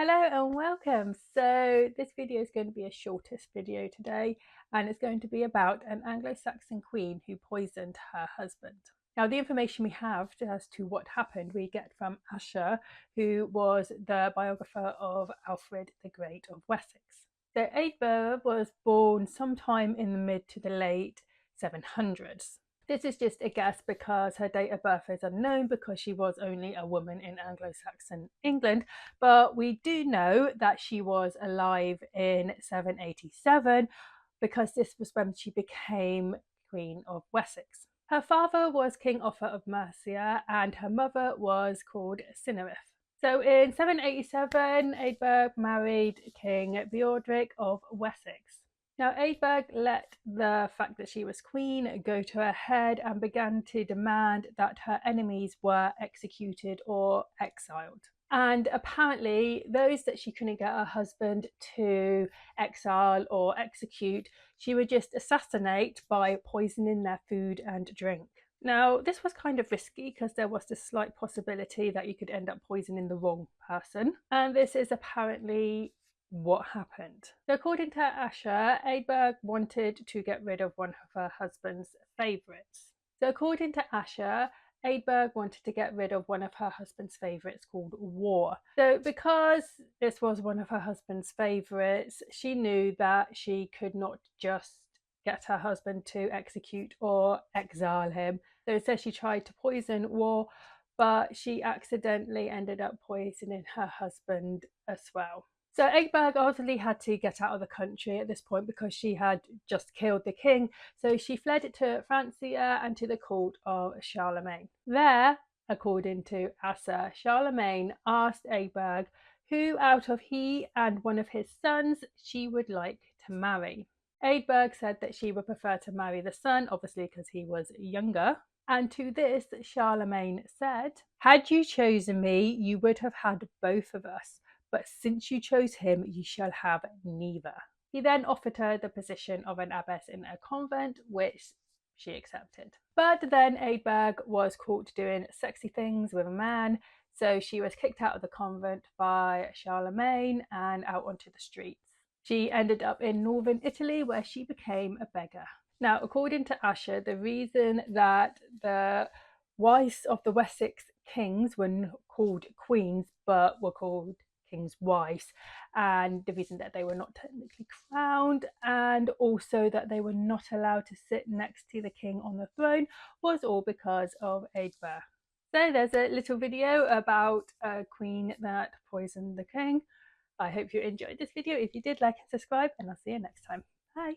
Hello and welcome. So this video is going to be a shortest video today, and it's going to be about an Anglo-Saxon queen who poisoned her husband. Now, the information we have as to what happened we get from Asher, who was the biographer of Alfred the Great of Wessex. So Eadburh was born sometime in the mid to the late 700s. This is just a guess because her date of birth is unknown because she was only a woman in Anglo-Saxon England, but we do know that she was alive in 787 because this was when she became Queen of Wessex. Her father was King Offa of Mercia and her mother was called Cynnyrith. So in 787, Eadburh married King Beorhtric of Wessex. Now, Eadburh let the fact that she was queen go to her head and began to demand that her enemies were executed or exiled. And apparently, those that she couldn't get her husband to exile or execute, she would just assassinate by poisoning their food and drink. Now, this was kind of risky because there was this slight possibility that you could end up poisoning the wrong person. And this is apparently what happened. So according to Asher, Eadburh wanted to get rid of one of her husband's favourites. So according to Asher, Eadburh wanted to get rid of one of her husband's favourites called War. So because this was one of her husband's favourites, she knew that she could not just get her husband to execute or exile him. So it says she tried to poison War, but she accidentally ended up poisoning her husband as well. So Egbert obviously had to get out of the country at this point because she had just killed the king. So she fled to Francia and to the court of Charlemagne. There, according to Asser, Charlemagne asked Egbert who out of he and one of his sons she would like to marry. Eadburh said that she would prefer to marry the son, obviously because he was younger. And to this, Charlemagne said, "Had you chosen me, you would have had both of us. But since you chose him, you shall have neither." He then offered her the position of an abbess in a convent, which she accepted. But then Eadburh was caught doing sexy things with a man, so she was kicked out of the convent by Charlemagne and out onto the streets. She ended up in northern Italy where she became a beggar. Now, according to Asher, the reason that the wives of the Wessex kings were called queens but were called king's wives, and the reason that they were not technically crowned and also that they were not allowed to sit next to the king on the throne was all because of Eadburh. So there's a little video about a queen that poisoned the king. I hope you enjoyed this video. If you did, like and subscribe, and I'll see you next time. Bye.